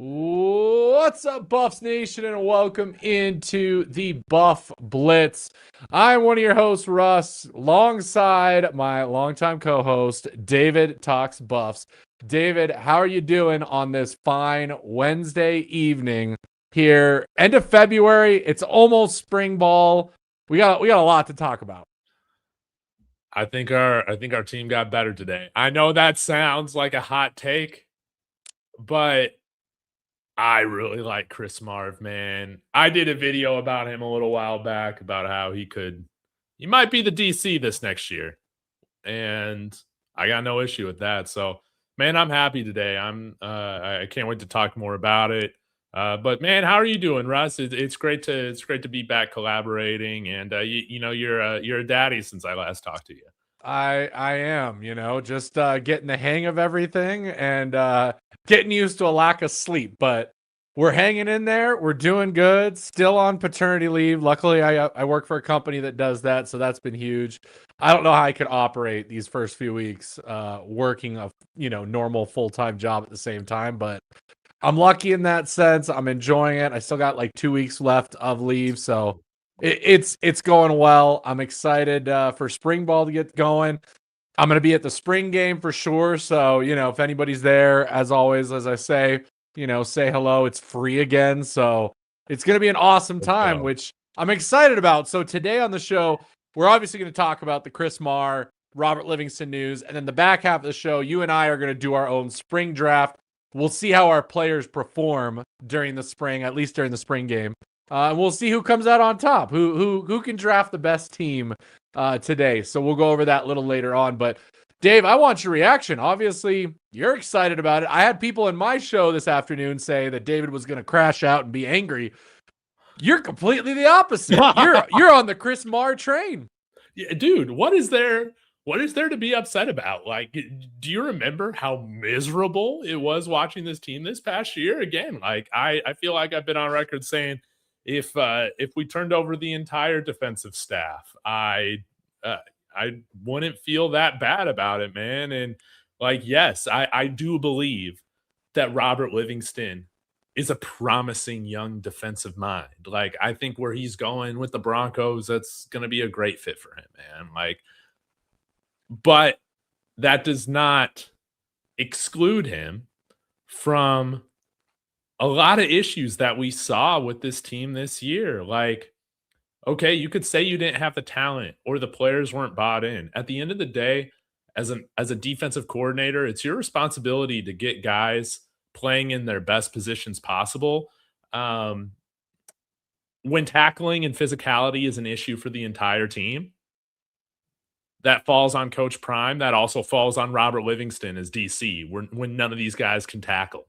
What's up, Buffs Nation, and welcome into the Buff Blitz. I'm one of your hosts, Russ, alongside my longtime co-host, David Talks Buffs. David, how are you doing on this fine Wednesday evening here? End of February. It's almost spring ball. We got a lot to talk about. I think our team got better today. I know that sounds like a hot take, but I really like Chris Marve, man. I did a video about him a little while back about how he might be the DC this next year. And I got no issue with that. So, man, I'm happy today. I can't wait to talk more about it. But man, how are you doing, Russ? It's great to be back collaborating, and you're a daddy since I last talked to you. I am, just getting the hang of everything and getting used to a lack of sleep, but we're hanging in there. We're doing good. Still on paternity leave. Luckily, I work for a company that does that, so that's been huge. I don't know how I could operate these first few weeks working a normal full-time job at the same time, but I'm lucky in that sense. I'm enjoying it. I still got like 2 weeks left of leave, so it's going well. I'm excited for spring ball to get going. I'm going to be at the spring game for sure. So, if anybody's there, as always, as I say, say hello. It's free again. So it's going to be an awesome time, which I'm excited about. So today on the show, we're obviously going to talk about the Chris Marr, Robert Livingston news. And then the back half of the show, you and I are going to do our own spring draft. We'll see how our players perform during the spring, at least during the spring game. And we'll see who comes out on top, who can draft the best team today. So we'll go over that a little later on. But Dave, I want your reaction. Obviously, you're excited about it. I had people in my show this afternoon say that David was going to crash out and be angry. You're completely the opposite. You're on the Chris Marr train. Yeah, dude, what is there to be upset about? Like, do you remember how miserable it was watching this team this past year? Again, like I feel like I've been on record saying if we turned over the entire defensive staff, I wouldn't feel that bad about it, man. And like, yes, I do believe that Robert Livingston is a promising young defensive mind. Like, I think where he's going with the Broncos, that's going to be a great fit for him, man. Like, but that does not exclude him from a lot of issues that we saw with this team this year. Like, okay, you could say you didn't have the talent or the players weren't bought in. At the end of the day, as a defensive coordinator, it's your responsibility to get guys playing in their best positions possible. When tackling and physicality is an issue for the entire team, that falls on Coach Prime. That also falls on Robert Livingston as DC when none of these guys can tackle.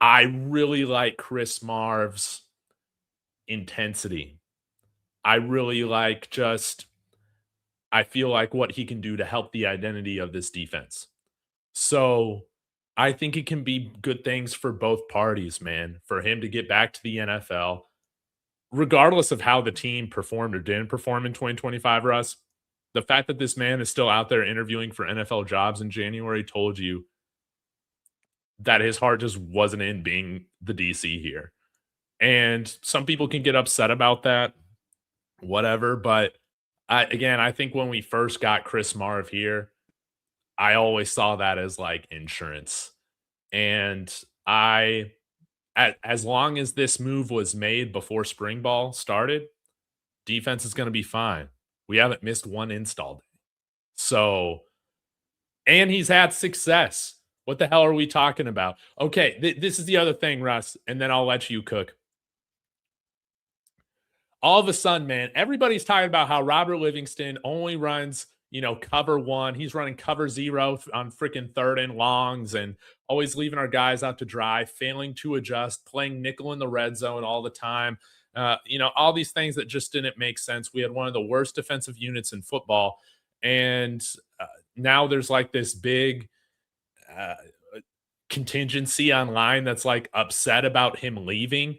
I really like Chris Marv's intensity. I really like I feel like what he can do to help the identity of this defense. So I think it can be good things for both parties, man, for him to get back to the NFL, regardless of how the team performed or didn't perform in 2025, Russ. The fact that this man is still out there interviewing for NFL jobs in January told you that his heart just wasn't in being the DC here. And some people can get upset about that, whatever. But I think when we first got Chris Marve here, I always saw that as like insurance. And as long as this move was made before spring ball started, defense is going to be fine. We haven't missed one install day. So, and he's had success. What the hell are we talking about? Okay, this is the other thing, Russ, and then I'll let you cook. All of a sudden, man, everybody's talking about how Robert Livingston only runs, cover one. He's running cover zero on freaking third and longs and always leaving our guys out to dry, failing to adjust, playing nickel in the red zone all the time. All these things that just didn't make sense. We had one of the worst defensive units in football. And now there's like this big contingency online that's like upset about him leaving.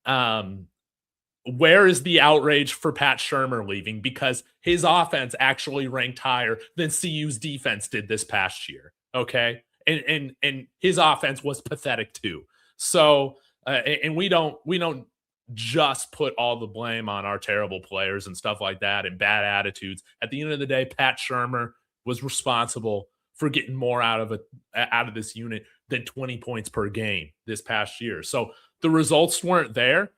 Where is the outrage for Pat Shurmur leaving? Because his offense actually ranked higher than CU's defense did this past year. Okay. and his offense was pathetic too. So and we don't just put all the blame on our terrible players and stuff like that and bad attitudes. At the end of the day, Pat Shurmur was responsible for getting more out of this unit than 20 points per game this past year. So the results weren't there.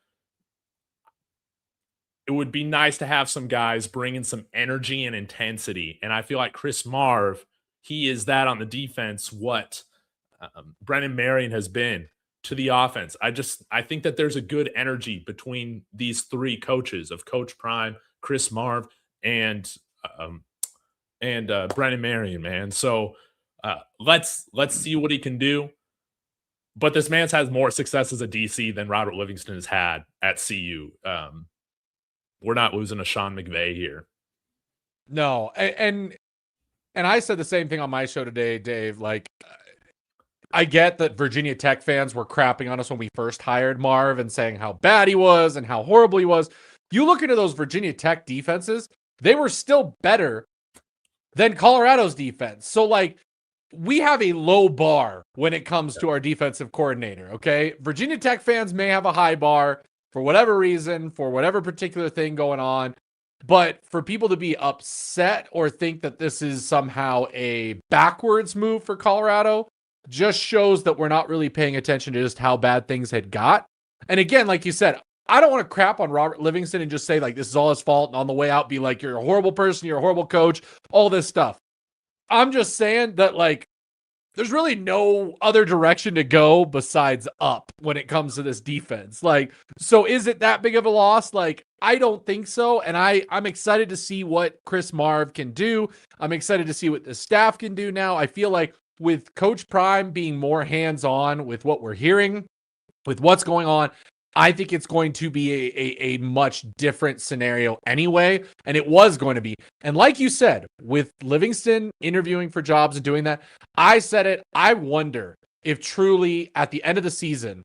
It would be nice to have some guys bringing some energy and intensity. And I feel like Chris Marve, he is that on the defense, what Brennan Marion has been to the offense. I think that there's a good energy between these three coaches of Coach Prime, Chris Marve, and Brennan Marion, man. So let's see what he can do. But this man's has more success as a DC than Robert Livingston has had at CU. We're not losing a Sean McVay here. No, and I said the same thing on my show today, Dave. Like, I get that Virginia Tech fans were crapping on us when we first hired Marve and saying how bad he was and how horrible he was. You look into those Virginia Tech defenses, they were still better than Colorado's defense. So, like, we have a low bar when it comes to our defensive coordinator, okay? Virginia Tech fans may have a high bar for whatever reason, for whatever particular thing going on. But for people to be upset or think that this is somehow a backwards move for Colorado just shows that we're not really paying attention to just how bad things had got. And again, like you said, I don't want to crap on Robert Livingston and just say like this is all his fault and on the way out be like you're a horrible person, you're a horrible coach, all this stuff. I'm just saying that like there's really no other direction to go besides up when it comes to this defense. Like, so is it that big of a loss? Like, I don't think so. And I'm excited to see what Chris Marve can do. I'm excited to see what the staff can do now. I feel like with Coach Prime being more hands-on with what we're hearing, with what's going on, I think it's going to be a much different scenario anyway, and it was going to be. And like you said, with Livingston interviewing for jobs and doing that, I said it, I wonder if truly at the end of the season,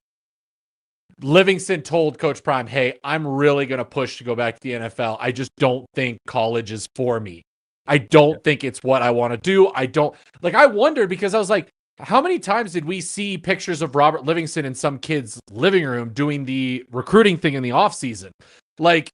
Livingston told Coach Prime, hey, I'm really going to push to go back to the NFL. I just don't think college is for me. I don't think it's what I want to do. I wondered because I was like, how many times did we see pictures of Robert Livingston in some kid's living room doing the recruiting thing in the offseason? Like,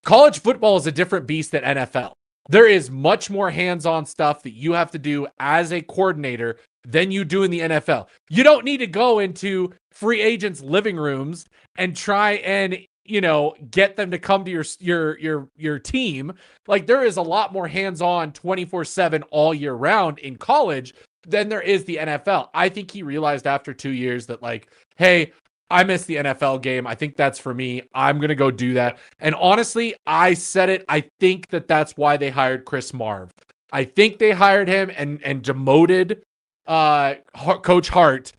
college football is a different beast than NFL. There is much more hands-on stuff that you have to do as a coordinator than you do in the NFL. You don't need to go into free agents' living rooms and try and, get them to come to your team. Like, there is a lot more hands-on 24/7 all year round in college than there is the NFL. I think he realized after 2 years that like, hey, I miss the NFL game. I think that's for me. I'm going to go do that. And honestly, I said it. I think that that's why they hired Chris Marve. I think they hired him and demoted Coach Hart,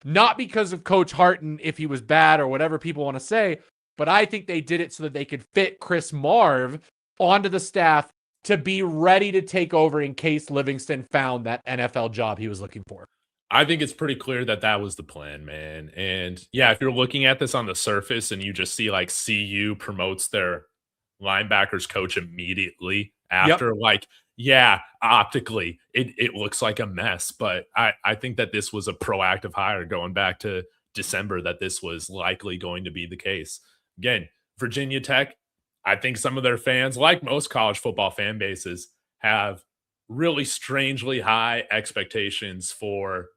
not because of Coach Hart and if he was bad or whatever people want to say, but I think they did it so that they could fit Chris Marve onto the staff to be ready to take over in case Livingston found that NFL job he was looking for. I think it's pretty clear that that was the plan, man. And yeah, if you're looking at this on the surface and you just see like CU promotes their linebackers coach immediately after, like, yeah, optically it looks like a mess. But I think that this was a proactive hire going back to December, that this was likely going to be the case. Again, Virginia Tech, I think some of their fans, like most college football fan bases, have really strangely high expectations for,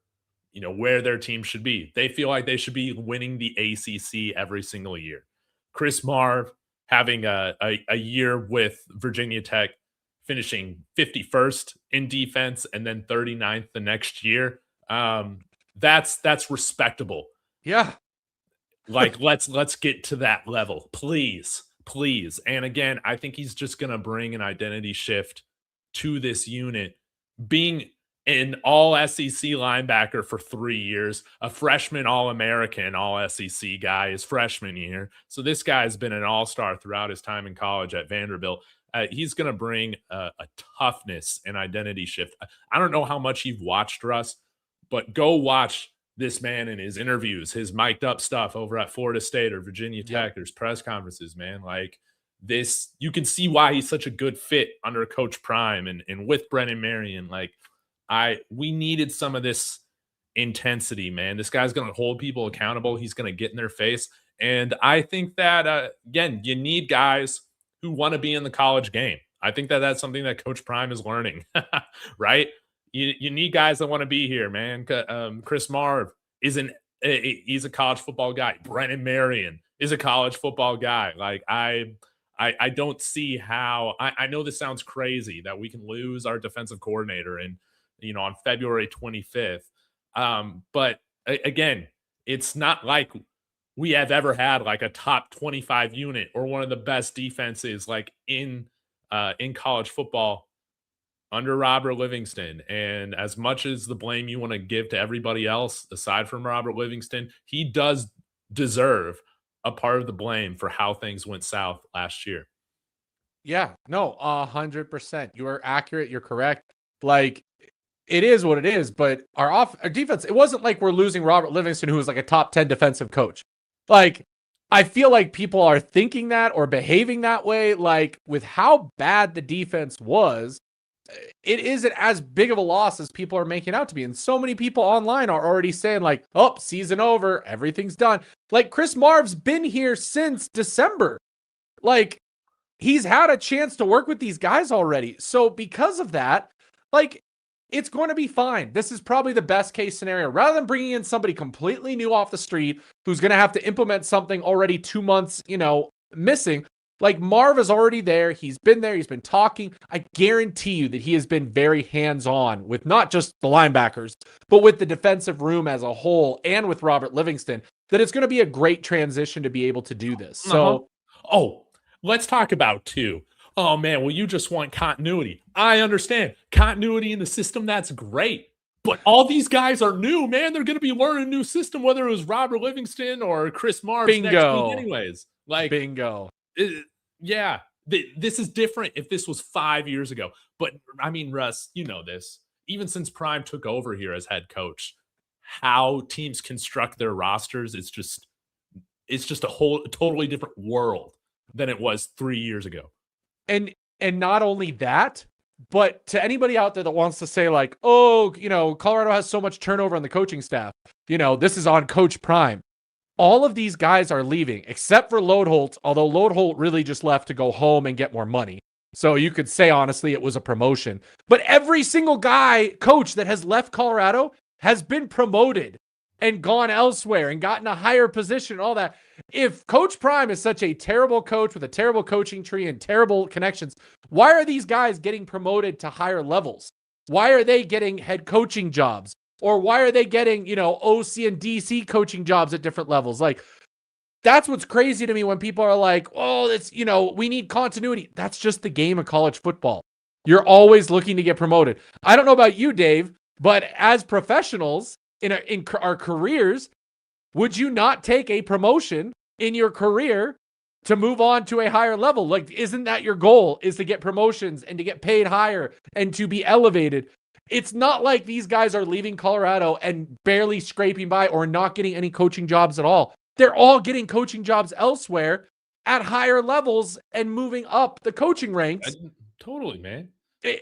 where their team should be. They feel like they should be winning the ACC every single year. Chris Marve having a year with Virginia Tech, finishing 51st in defense and then 39th the next year. That's respectable. Yeah. Like, let's get to that level, please. And again, I think he's just going to bring an identity shift to this unit, being an all SEC linebacker for 3 years, a freshman All-American, all SEC guy his freshman year. So this guy's been an all-star throughout his time in college at Vanderbilt. He's going to bring a toughness and identity shift. I don't know how much you've watched, Russ, but go watch this man in his interviews, his mic'd up stuff over at Florida State or Virginia Tech. There's press conferences, man. Like this, you can see why he's such a good fit under Coach Prime and with Brennan Marion. Like we needed some of this intensity, man. This guy's going to hold people accountable. He's going to get in their face. And I think that, again, you need guys who want to be in the college game. I think that that's something that Coach Prime is learning, right? You need guys that want to be here, man. Chris Marve he's a college football guy. Brennan Marion is a college football guy. Like I don't see how. I know this sounds crazy that we can lose our defensive coordinator and on February 25th. But again, it's not like we have ever had like a top 25 unit or one of the best defenses like in college football under Robert Livingston. And as much as the blame you want to give to everybody else aside from Robert Livingston, he does deserve a part of the blame for how things went south last year. Yeah, no, 100%. You are accurate. You're correct. Like, it is what it is, but our defense, it wasn't like we're losing Robert Livingston, who was like a top 10 defensive coach. Like, I feel like people are thinking that or behaving that way. Like, with how bad the defense was, it isn't as big of a loss as people are making out to be. And so many people online are already saying like, oh, season over, everything's done. Like, Chris Marve's been here since December. Like, he's had a chance to work with these guys already. So because of that, like, it's going to be fine. This is probably the best case scenario. Rather than bringing in somebody completely new off the street who's going to have to implement something already 2 months, missing, like, Marve is already there. He's been there. He's been talking. I guarantee you that he has been very hands-on with not just the linebackers, but with the defensive room as a whole and with Robert Livingston, that it's going to be a great transition to be able to do this. So, let's talk about two. Oh, man, well, you just want continuity. I understand. Continuity in the system, that's great. But all these guys are new, man. They're going to be learning a new system, whether it was Robert Livingston or Chris Marve next week anyways. Like, bingo. Yeah, this is different if this was 5 years ago. But, I mean, Russ, you know this. Even since Prime took over here as head coach, how teams construct their rosters, it's just a totally different world than it was 3 years ago. And not only that, but to anybody out there that wants to say like, oh, Colorado has so much turnover on the coaching staff, this is on Coach Prime. All of these guys are leaving except for Lodeholt, although Lodeholt really just left to go home and get more money. So you could say, honestly, it was a promotion. But every single coach that has left Colorado has been promoted and gone elsewhere and gotten a higher position and all that. If Coach Prime is such a terrible coach with a terrible coaching tree and terrible connections, why are these guys getting promoted to higher levels? Why are they getting head coaching jobs? Or why are they getting, OC and DC coaching jobs at different levels? Like, that's what's crazy to me when people are like, oh, it's, we need continuity. That's just the game of college football. You're always looking to get promoted. I don't know about you, Dave, but as professionals in our careers, would you not take a promotion in your career to move on to a higher level? Like, isn't that your goal, is to get promotions and to get paid higher and to be elevated? It's not like these guys are leaving Colorado and barely scraping by or not getting any coaching jobs at all. They're all getting coaching jobs elsewhere at higher levels and moving up the coaching ranks. Totally, man.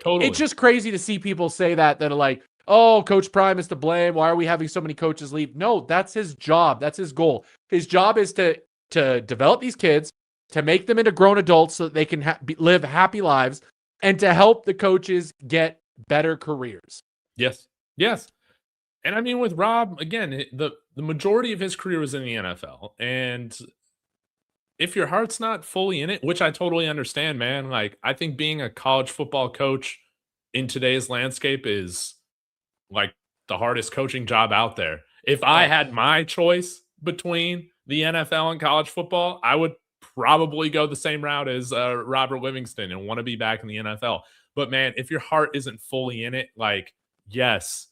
Totally. It's just crazy to see people say that are like, oh, Coach Prime is to blame. Why are we having so many coaches leave? No, that's his job. That's his goal. His job is to develop these kids, to make them into grown adults so that they can live happy lives, and to help the coaches get better careers. Yes. And I mean, with Rob, again, the majority of his career was in the NFL. And if your heart's not fully in it, which I totally understand, man, like, I think being a college football coach in today's landscape is like the hardest coaching job out there. If I had my choice between the NFL and college football, I would probably go the same route as Robert Livingston and want to be back in the NFL. But man, if your heart isn't fully in it, like, yes,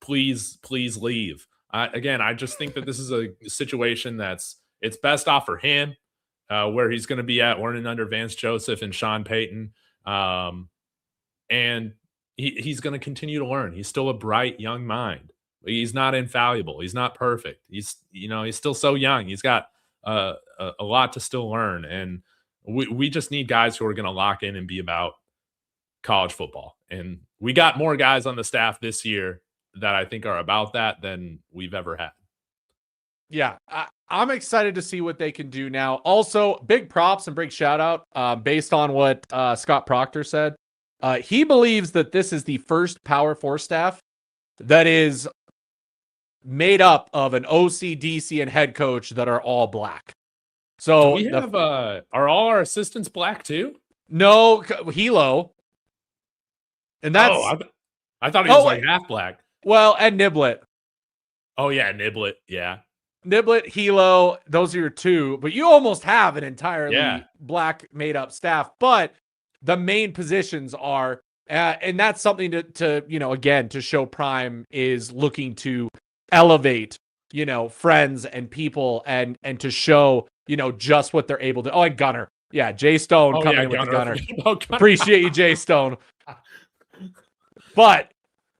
please leave. Again, I just think that this is a situation it's best off for him, where he's going to be at learning under Vance Joseph and Sean Payton. And he's going to continue to learn. He's still a bright young mind. He's not infallible. He's not perfect. He's still so young. He's got a lot to still learn. And we just need guys who are going to lock in and be about college football. And we got more guys on the staff this year that I think are about that than we've ever had. Yeah, I'm excited to see what they can do now. Also, big props and big shout out based on what Scott Proctor said. He believes that this is the first Power 4 staff that is made up of an OC, DC, and head coach that are all black. So Do we have are all our assistants black too? No, Hilo. And that's I thought he was like half black. Well, and Niblet. Oh yeah, Niblet. Yeah. Niblet, Hilo, those are your two, but you almost have an entirely black made up staff. But the main positions are, and that's something to again, to show Prime is looking to elevate, friends and people and to show, just what they're able to. Oh, and Gunner. Yeah, Jay Stone coming in with the Gunner. Appreciate you, Jay Stone. But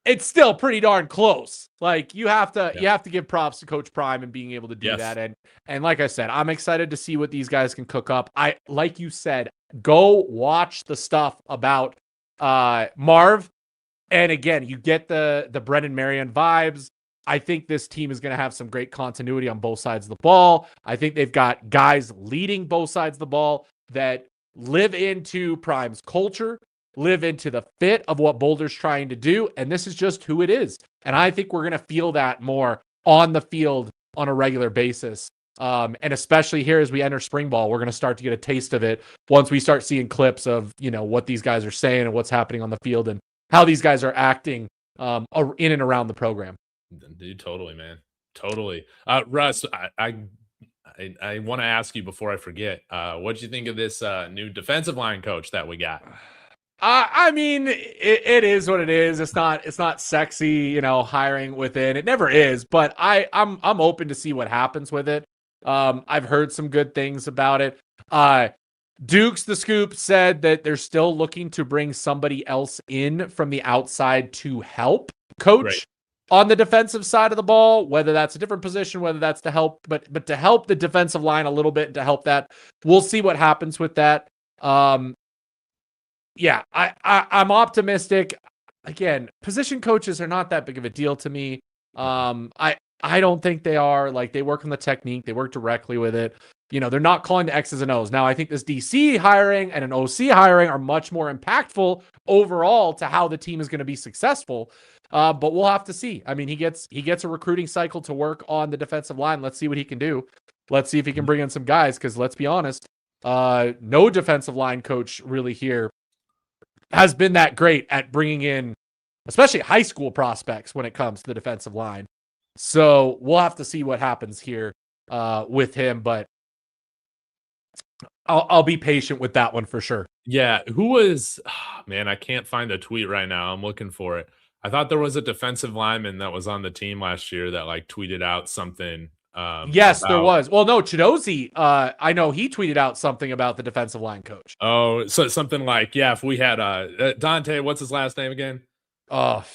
it's still pretty darn close. Like you have to give props to Coach Prime and being able to do that. And like I said, I'm excited to see what these guys can cook up. Like you said, go watch the stuff about Marve. And again, you get the Brennan Marion vibes. I think this team is going to have some great continuity on both sides of the ball. I think they've got guys leading both sides of the ball that live into Prime's culture, live into the fit of what Boulder's trying to do. And this is just who it is. And I think we're going to feel that more on the field on a regular basis. And especially here as we enter spring ball, we're going to start to get a taste of it once we start seeing clips of, what these guys are saying and what's happening on the field and how these guys are acting in and around the program. Dude, totally, man. Totally. Russ, I want to ask you before I forget, what'd you think of this new defensive line coach that we got? I mean, it is what it is. It's not sexy, hiring within. It never is, but I'm open to see what happens with it. I've heard some good things about it. Dukes the Scoop said that they're still looking to bring somebody else in from the outside to help coach on the defensive side of the ball, whether that's a different position, whether that's to help, but to help the defensive line a little bit and to help that. We'll see what happens with that. Yeah, I'm optimistic. Again, position coaches are not that big of a deal to me. I don't think they are. Like, they work on the technique. They work directly with it. They're not calling the X's and O's. Now, I think this DC hiring and an OC hiring are much more impactful overall to how the team is going to be successful. But we'll have to see. I mean, he gets a recruiting cycle to work on the defensive line. Let's see what he can do. Let's see if he can bring in some guys, because let's be honest, no defensive line coach really here has been that great at bringing in, especially high school prospects when it comes to the defensive line. So we'll have to see what happens here with him, but I'll be patient with that one for sure. Yeah. Who was, man, I can't find a tweet right now. I'm looking for it. I thought there was a defensive lineman that was on the team last year that like tweeted out something. Yes, there was. Well, no, Chidozie, I know he tweeted out something about the defensive line coach. Oh, so something like, if we had Dante, what's his last name again? Oh,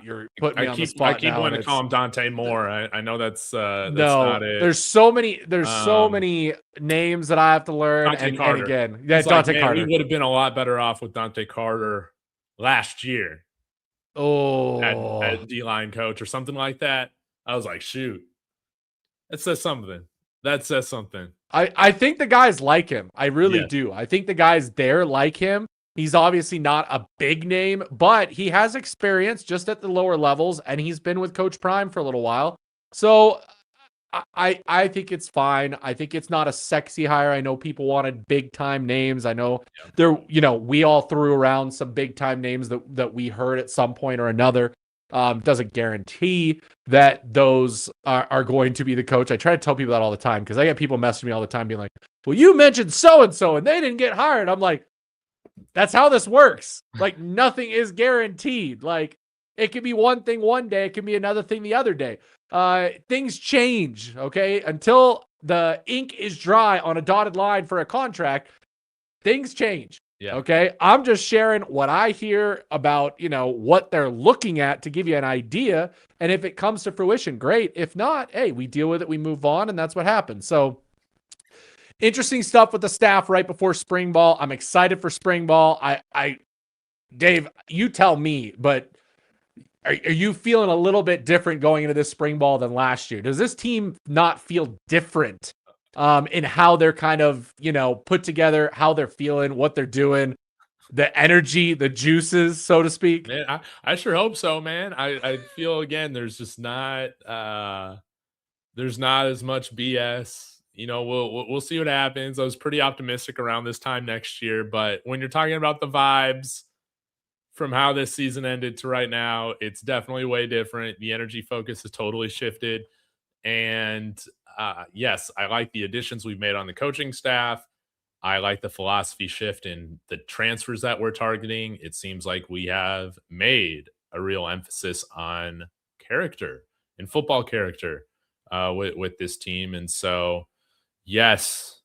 you're putting me on the spot. I keep wanting to call him Dante Moore. I know that's no, not it. There's so many names that I have to learn. And again, Dante Carter. We would have been a lot better off with Dante Carter last year. Oh, at D-line coach or something like that. I was like, shoot. That says something. I think the guys like him. I really do. I think the guys there like him. He's obviously not a big name, but he has experience just at the lower levels, and he's been with Coach Prime for a little while. So I think it's fine. I think it's not a sexy hire. I know people wanted big time names. I know we all threw around some big time names that we heard at some point or another. Doesn't guarantee that those are going to be the coach. I try to tell people that all the time because I get people messaging me all the time being like, well, you mentioned so-and-so and they didn't get hired. I'm like, that's how this works. Like, nothing is guaranteed. Like, it could be one thing one day. It can be another thing the other day. Things change, okay? Until the ink is dry on a dotted line for a contract, things change. Yeah. Okay. I'm just sharing what I hear about, what they're looking at to give you an idea. And if it comes to fruition, great. If not, hey, we deal with it. We move on. And that's what happens. So interesting stuff with the staff right before spring ball. I'm excited for spring ball. Dave, you tell me, but are you feeling a little bit different going into this spring ball than last year? Does this team not feel different in how they're kind of, put together, how they're feeling, what they're doing, the energy, the juices, so to speak? Man, I sure hope so, man. I feel again there's just not there's not as much BS. We'll see what happens. I was pretty optimistic around this time next year, but when you're talking about the vibes from how this season ended to right now, it's definitely way different. The energy focus has totally shifted. And yes, I like the additions we've made on the coaching staff. I like the philosophy shift in the transfers that we're targeting. It seems like we have made a real emphasis on character and football character with this team. And so, yes,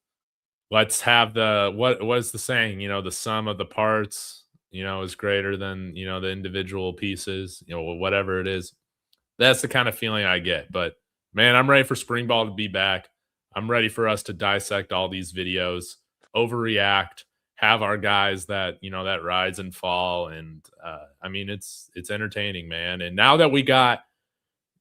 let's have what was the saying? The sum of the parts, is greater than the individual pieces. Whatever it is. That's the kind of feeling I get. But man, I'm ready for spring ball to be back. I'm ready for us to dissect all these videos, overreact, have our guys that that rise and fall. And I mean, it's entertaining, man. And now that we got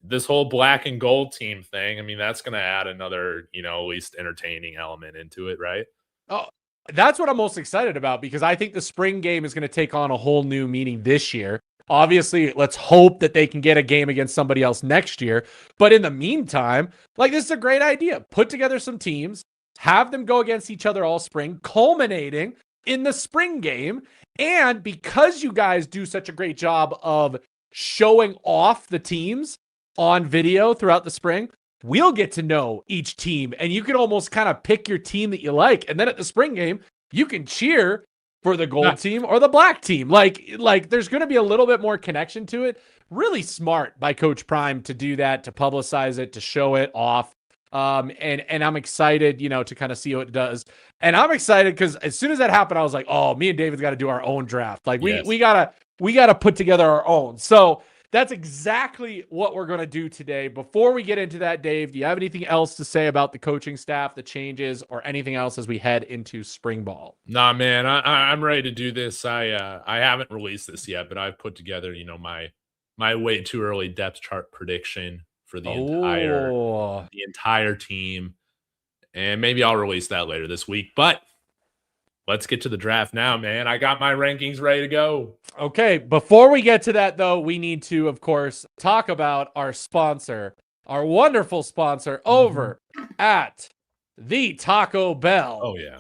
this whole black and gold team thing, I mean, that's going to add another at least entertaining element into it, right? Oh, that's what I'm most excited about, because I think the spring game is going to take on a whole new meaning this year. Obviously, let's hope that they can get a game against somebody else next year. But in the meantime, this is a great idea. Put together some teams, have them go against each other all spring, culminating in the spring game. And because you guys do such a great job of showing off the teams on video throughout the spring, we'll get to know each team, and you can almost kind of pick your team that you like. And then at the spring game, you can cheer for the gold team or the black team. Like there's going to be a little bit more connection to it. Really smart by Coach Prime to do that, to publicize it, to show it off. And I'm excited, to kind of see what it does. And I'm excited because as soon as that happened, I was like, oh, me and David's got to do our own draft. Like we gotta put together our own. So that's exactly what we're going to do today. Before we get into that, Dave, do you have anything else to say about the coaching staff, the changes, or anything else as we head into spring ball? Nah, man, I'm ready to do this. I haven't released this yet, but I've put together, my way too early depth chart prediction for the entire team. And maybe I'll release that later this week. But let's get to the draft now, man. I got my rankings ready to go. Okay, before we get to that, though, we need to, of course, talk about our sponsor, our wonderful sponsor over at the Taco Bell. Oh, yeah.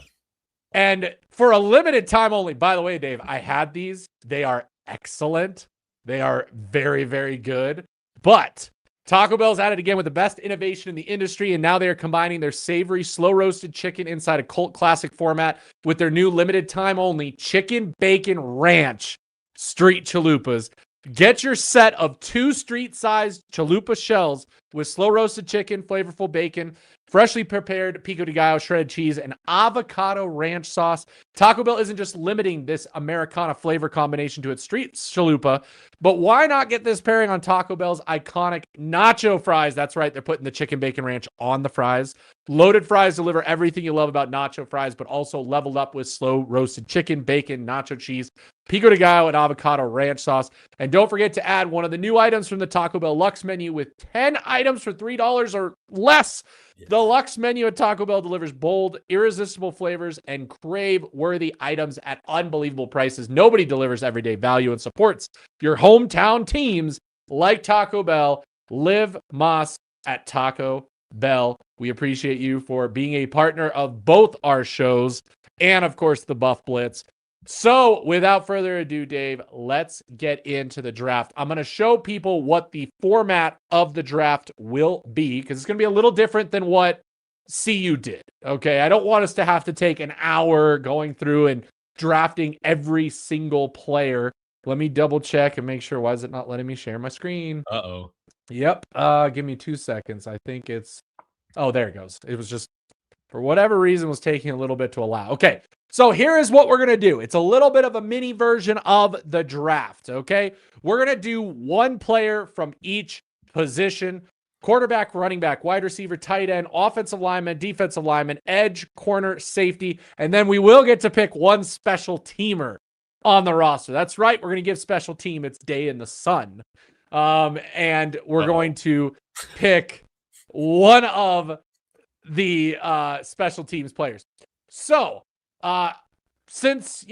And for a limited time only, by the way, Dave, I had these. They are excellent. They are very, very good. But Taco Bell's at it again with the best innovation in the industry, and now they are combining their savory, slow-roasted chicken inside a cult classic format with their new limited time only chicken bacon ranch street chalupas. Get your set of 2 street-sized chalupa shells with slow-roasted chicken, flavorful bacon, freshly prepared pico de gallo, shredded cheese, and avocado ranch sauce. Taco Bell isn't just limiting this Americana flavor combination to its street chalupa, but why not get this pairing on Taco Bell's iconic nacho fries? That's right, they're putting the chicken bacon ranch on the fries. Loaded fries deliver everything you love about nacho fries, but also leveled up with slow roasted chicken, bacon, nacho cheese, pico de gallo, and avocado ranch sauce. And don't forget to add one of the new items from the Taco Bell Luxe menu with 10 items for $3 or less. Yeah. The Luxe menu at Taco Bell delivers bold, irresistible flavors and crave-worthy items at unbelievable prices. Nobody delivers everyday value and supports your hometown teams like Taco Bell. Live Más at Taco Bell. We appreciate you for being a partner of both our shows and, of course, the Buff Blitz. So without further ado, Dave, let's get into the draft. I'm going to show people what the format of the draft will be, because it's going to be a little different than what CU did. Okay. I don't want us to have to take an hour going through and drafting every single player. Let me double check and make sure. Why is it not letting me share my screen? Uh-oh. Yep. Give me 2 seconds. I think it's, oh, there it goes. It was just, for whatever reason, was taking a little bit to allow. Okay. So here is what we're going to do. It's a little bit of a mini version of the draft, okay? We're going to do one player from each position: quarterback, running back, wide receiver, tight end, offensive lineman, defensive lineman, edge, corner, safety, and then we will get to pick one special teamer on the roster. That's right. We're going to give special team its day in the sun. And we're going to pick one of the special teams players. So, since,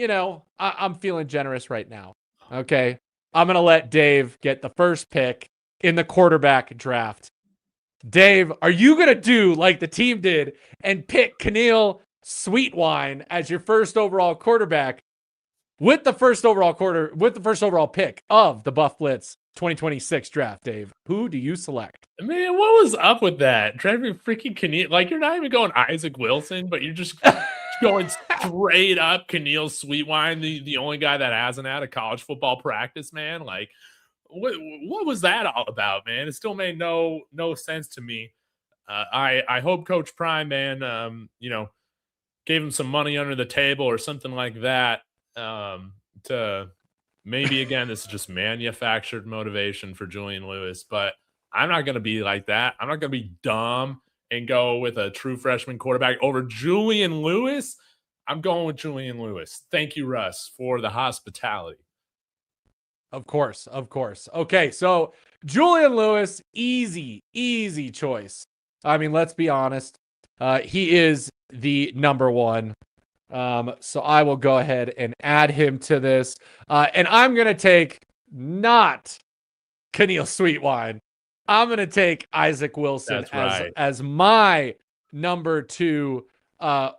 I'm feeling generous right now, okay, I'm going to let Dave get the first pick in the quarterback draft. Dave, are you going to do like the team did and pick Keneal Sweetwine as your first overall quarterback with the first overall pick of the Buff Blitz 2026 draft? Dave, who do you select? Man, what was up with that? Trevor freaking Keneal. Like, you're not even going Isaac Wilson, but you're just going straight up Keneal Sweetwine, the only guy that hasn't had a college football practice, man. Like, what was that all about, man? It still made no sense to me. I hope Coach Prime, man, gave him some money under the table or something like that. To maybe, again, this is just manufactured motivation for Julian Lewis, but I'm not going to be like that. I'm not going to be dumb and go with a true freshman quarterback over Julian Lewis. I'm going with Julian Lewis. Thank you, Russ, for the hospitality. Of course. Okay, so Julian Lewis, easy choice. I mean, let's be honest. He is the number one. So I will go ahead and add him to this. And I'm going to take not Keneal Sweetwine. I'm going to take Isaac Wilson as my number 2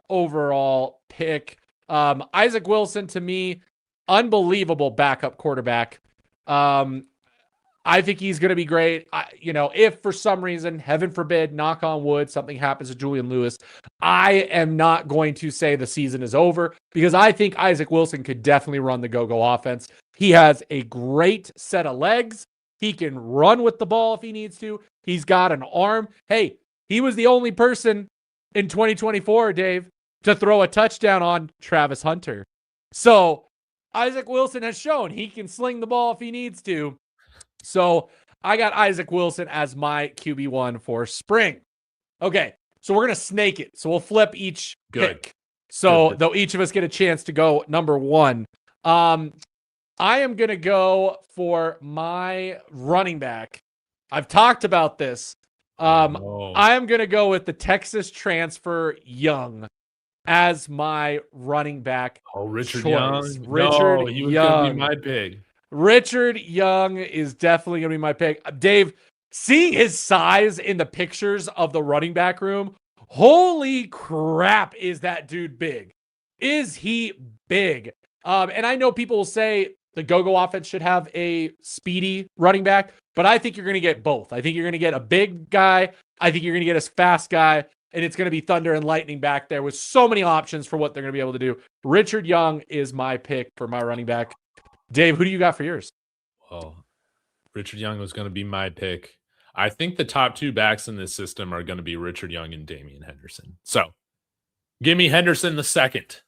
overall pick. Isaac Wilson, to me, unbelievable backup quarterback. I think he's going to be great. If for some reason, heaven forbid, knock on wood, something happens to Julian Lewis, I am not going to say the season is over, because I think Isaac Wilson could definitely run the go-go offense. He has a great set of legs. He can run with the ball if he needs to. He's got an arm. Hey, he was the only person in 2024, Dave, to throw a touchdown on Travis Hunter. So Isaac Wilson has shown he can sling the ball if he needs to. So I got Isaac Wilson as my QB1 for spring. Okay, so we're going to snake it. So we'll flip each pick. So though each of us get a chance to go number 1. I am going to go for my running back. I've talked about this. I am going to go with the Texas transfer Young as my running back. Oh, Richard choice. Young. Richard he was Young. going to be my pick. Richard Young is definitely going to be my pick. Dave, seeing his size in the pictures of the running back room, holy crap, is that dude big? Is he big? And I know people will say the go-go offense should have a speedy running back, but I think you're going to get both. I think you're going to get a big guy. I think you're going to get a fast guy, and it's going to be thunder and lightning back there with so many options for what they're going to be able to do. Richard Young is my pick for my running back. Dave, who do you got for yours? Well, Richard Young was going to be my pick. I think the top 2 backs in this system are going to be Richard Young and Damian Henderson. So give me Henderson the second.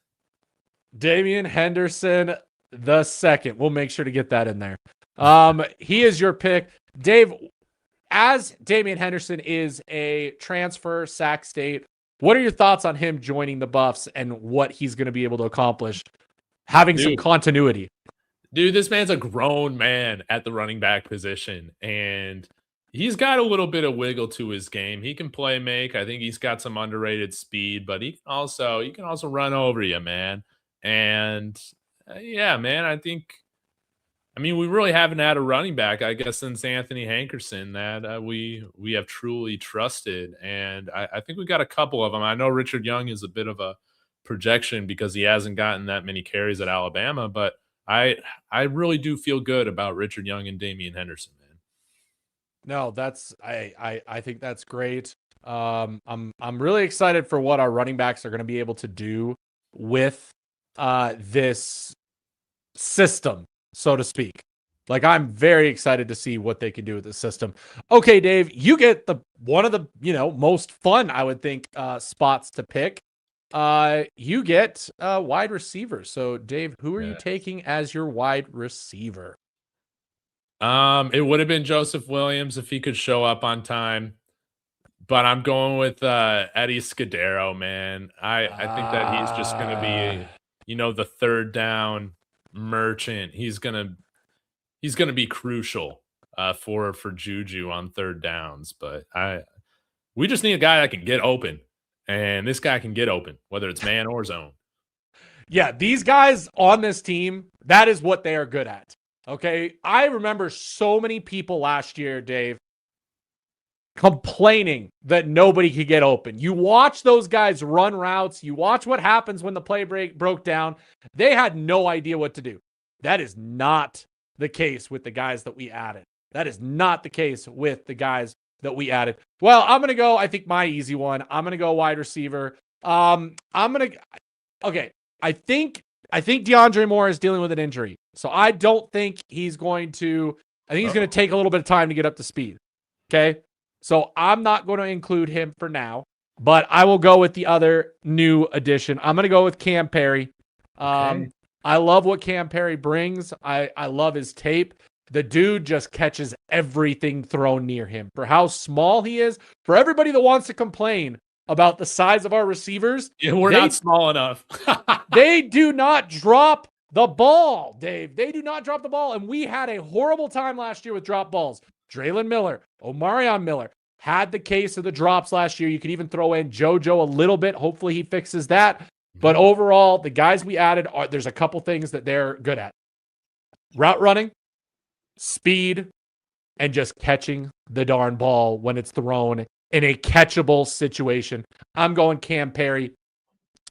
Damian Henderson the second. We'll make sure to get that in there. He is your pick. Dave, as Damian Henderson is a transfer, Sac State, what are your thoughts on him joining the Buffs and what he's going to be able to accomplish, having some continuity? Dude, this man's a grown man at the running back position, and he's got a little bit of wiggle to his game. He can play make. I think he's got some underrated speed, but he can also run over you, man. And yeah, man, I mean, we really haven't had a running back, I guess, since Anthony Hankerson that we have truly trusted. And I think we got a couple of them. I know Richard Young is a bit of a projection because he hasn't gotten that many carries at Alabama, but I really do feel good about Richard Young and Damian Henderson, man. No, I think that's great. I'm really excited for what our running backs are going to be able to do with this system, so to speak. Like, I'm very excited to see what they can do with this system. Okay, Dave, you get one of the most fun, I would think, spots to pick. You get wide receiver. So, Dave, who are you taking as your wide receiver? It would have been Joseph Williams if he could show up on time, but I'm going with Eddie Scudero, man. I think that he's just going to be, the third down merchant. He's going to be crucial for Juju on third downs. But we just need a guy that can get open, and this guy can get open, whether it's man or zone. Yeah, these guys on this team, that is what they are good at. Okay. I remember so many people last year, Dave, complaining that nobody could get open. You watch those guys run routes. You watch what happens when the play broke down. They had no idea what to do. That is not the case with the guys that we added. That is not the case with the guys that we added. Well, I'm going to go, I think my easy one. I'm going to go wide receiver. Okay. I think DeAndre Moore is dealing with an injury. So I don't think he's going to, I think he's going to take a little bit of time to get up to speed. Okay. So I'm not going to include him for now, but I will go with the other new addition. I'm going to go with Cam Perry. Okay. I love what Cam Perry brings. I love his tape. The dude just catches everything thrown near him. For how small he is, for everybody that wants to complain about the size of our receivers. Yeah, we're not small enough. They do not drop the ball, Dave. They do not drop the ball. And we had a horrible time last year with drop balls. Draylon Miller, Marion Miller had the case of the drops last year. You could even throw in JoJo a little bit. Hopefully he fixes that. But overall, the guys we added, there's a couple things that they're good at. Route running, speed, and just catching the darn ball when it's thrown in a catchable situation. I'm going Cam Perry.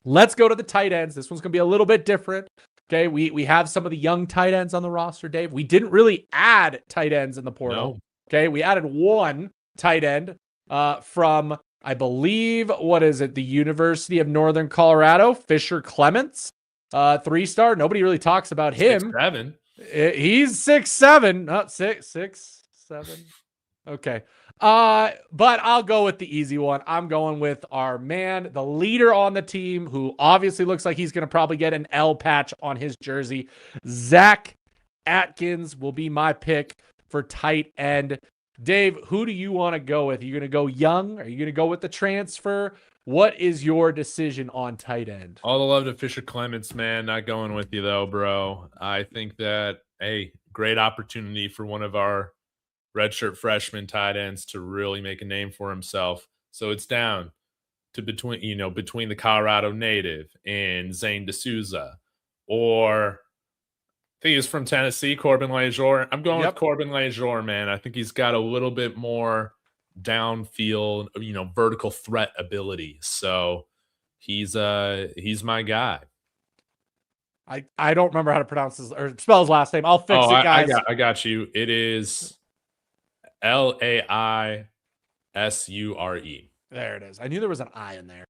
Let's go to the tight ends. This one's going to be a little bit different. Okay, we have some of the young tight ends on the roster, Dave. We didn't really add tight ends in the portal. No. Okay, we added one tight end from, I believe, the University of Northern Colorado, Fisher Clements, 3-star. Nobody really talks about him. 6'7". He's 6'7", not 6'7". Okay. But I'll go with the easy one. I'm going with our man, the leader on the team, who obviously looks like he's going to probably get an L patch on his jersey. Zach Atkins will be my pick for tight end. Dave, who do you want to go with? Are you going to go young? Are you going to go with the transfer? What is your decision on tight end? All the love to Fisher Clements, man. Not going with you though, bro. I think that great opportunity for one of our redshirt freshman tight ends to really make a name for himself. So it's down to between the Colorado native and Zane D'Souza, or I think he's from Tennessee, Corbin Lejeune. I'm going with Corbin Lejeune, man. I think he's got a little bit more downfield, vertical threat ability. So he's my guy. I don't remember how to pronounce his or spell his last name. I'll fix it, guys. I got you. It is Laisure. There it is. I knew there was an I in there.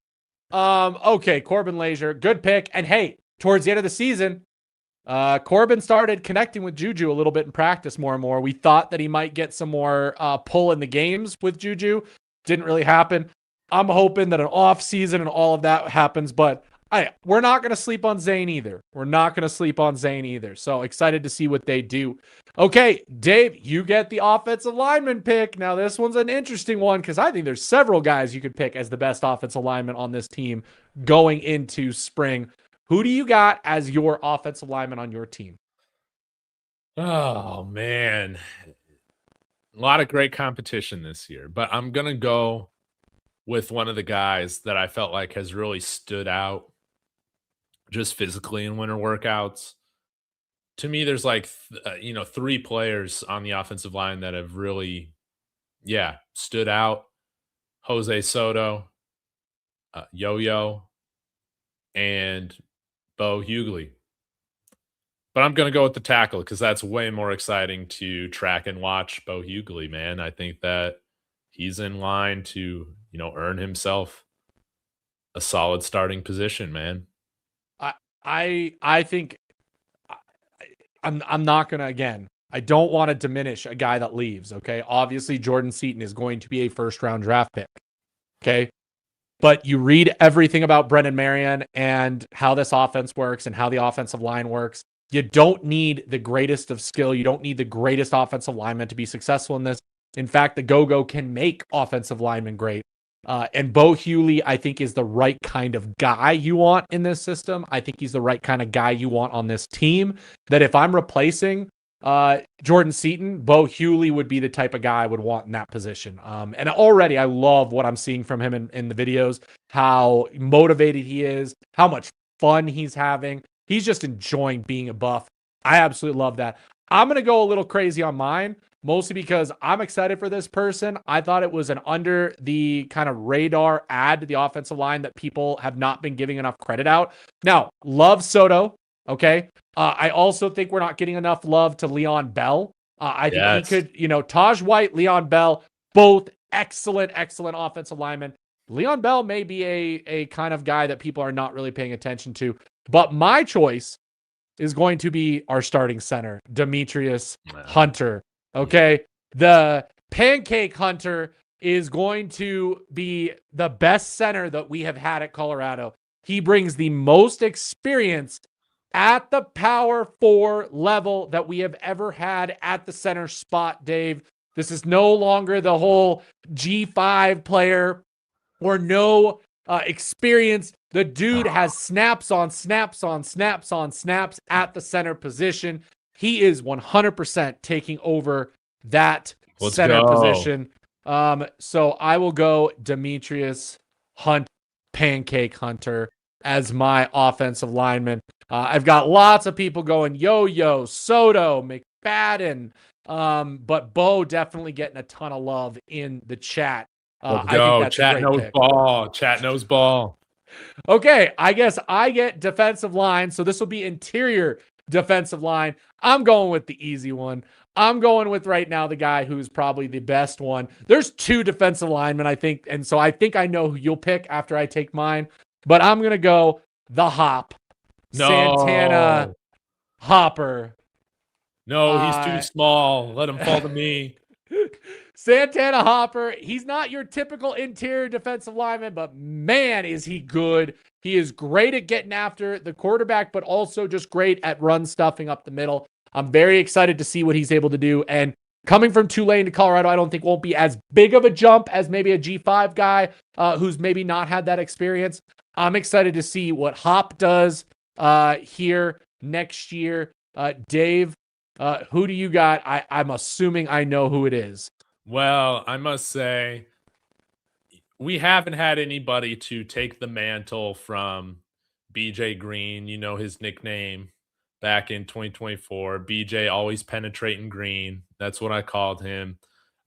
Okay, Corbin Lejeune, good pick. And hey, towards the end of the season, Corbin started connecting with Juju a little bit in practice more and more. We thought that he might get some more pull in the games with Juju. Didn't really happen. I'm hoping that an off season and all of that happens, but we're not going to sleep on Zane either. So excited to see what they do. Okay, Dave, you get the offensive lineman pick. Now, this one's an interesting one because I think there's several guys you could pick as the best offensive lineman on this team going into spring. Who do you got as your offensive lineman on your team? Oh, man. A lot of great competition this year, but I'm going to go with one of the guys that I felt like has really stood out just physically in winter workouts. To me, there's three players on the offensive line that have really, stood out. Jose Soto, Yo-Yo, and Bo Hughley. But I'm going to go with the tackle because that's way more exciting to track and watch Bo Hughley, man. I think that he's in line to, earn himself a solid starting position, man. I think I'm not going to, again, I don't want to diminish a guy that leaves, okay? Obviously, Jordan Seaton is going to be a first-round draft pick, okay? But you read everything about Brennan Marion and how this offense works and how the offensive line works. You don't need the greatest of skill. You don't need the greatest offensive lineman to be successful in this. In fact, the go-go can make offensive linemen great. And Bo Hughley, I think, is the right kind of guy you want in this system. I think he's the right kind of guy you want on this team. That if I'm replacing Jordan Seaton, Bo Hewley would be the type of guy I would want in that position. And already I love what I'm seeing from him in the videos, how motivated he is, how much fun he's having. He's just enjoying being a Buff. I absolutely love that. I'm going to go a little crazy on mine, mostly because I'm excited for this person. I thought it was an under the kind of radar add to the offensive line that people have not been giving enough credit out. Now, love Soto. Okay. I also think we're not getting enough love to Leon Bell. I think he could, Taj White, Leon Bell, both excellent offensive linemen. Leon Bell may be a kind of guy that people are not really paying attention to, but my choice is going to be our starting center, Demetrius Hunter. Okay. The Pancake Hunter is going to be the best center that we have had at Colorado. He brings the most experience at the power 4 level that we have ever had at the center spot, Dave. This is no longer the whole G5 player or no experience. The dude has snaps on snaps on snaps on snaps at the center position. He is 100% taking over that center position. So I will go Demetrius Hunt, Pancake Hunter, as my offensive lineman. I've got lots of people going Yo-Yo, Soto, McFadden, but Bo definitely getting a ton of love in the chat. Let's go. Chat knows ball. Chat knows ball. Okay, I guess I get defensive line, so this will be interior defensive line. I'm going with the easy one. I'm going with right now the guy who's probably the best one. There's 2 defensive linemen, I think, and so I think I know who you'll pick after I take mine. But I'm going to go the Hop. No. Santana Hopper. No, he's too small. Let him fall to me. Santana Hopper. He's not your typical interior defensive lineman, but man, is he good. He is great at getting after the quarterback, but also just great at run stuffing up the middle. I'm very excited to see what he's able to do. And coming from Tulane to Colorado, I don't think won't be as big of a jump as maybe a G5 guy who's maybe not had that experience. I'm excited to see what Hop does here next year. Dave, who do you got? I'm assuming I know who it is. Well, I must say, we haven't had anybody to take the mantle from BJ Green, his nickname back in 2024. BJ always penetrating green. That's what I called him.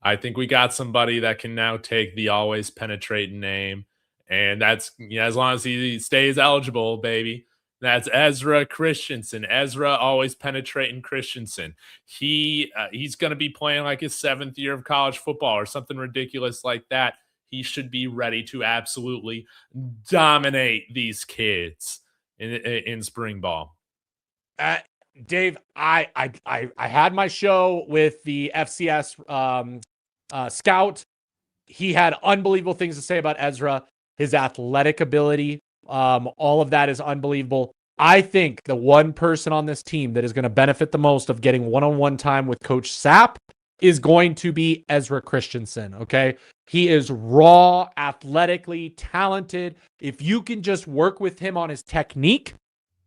I think we got somebody that can now take the always penetrating name. And that's, as long as he stays eligible, baby. That's Ezra Christensen. Ezra always penetrating Christensen. He's going to be playing like his 7th year of college football or something ridiculous like that. He should be ready to absolutely dominate these kids in spring ball. Dave, I had my show with the FCS scout. He had unbelievable things to say about Ezra. His athletic ability, all of that is unbelievable. I think the one person on this team that is going to benefit the most of getting one-on-one time with Coach Sapp is going to be Ezra Christensen, okay? He is raw, athletically talented. If you can just work with him on his technique,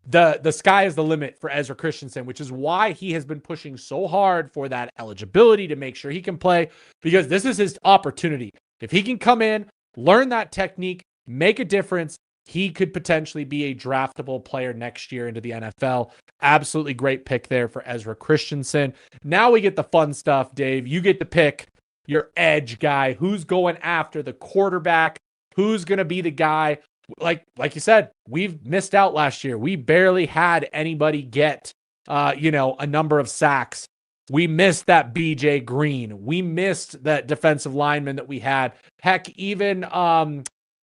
the sky is the limit for Ezra Christensen, which is why he has been pushing so hard for that eligibility to make sure he can play, because this is his opportunity. If he can come in, learn that technique, make a difference, he could potentially be a draftable player next year into the NFL. Absolutely great pick there for Ezra Christensen. Now we get the fun stuff, Dave. You get to pick your edge guy. Who's going after the quarterback? Who's going to be the guy? Like you said, we've missed out last year. We barely had anybody get, a number of sacks. We missed that BJ Green. We missed that defensive lineman that we had. Heck, even,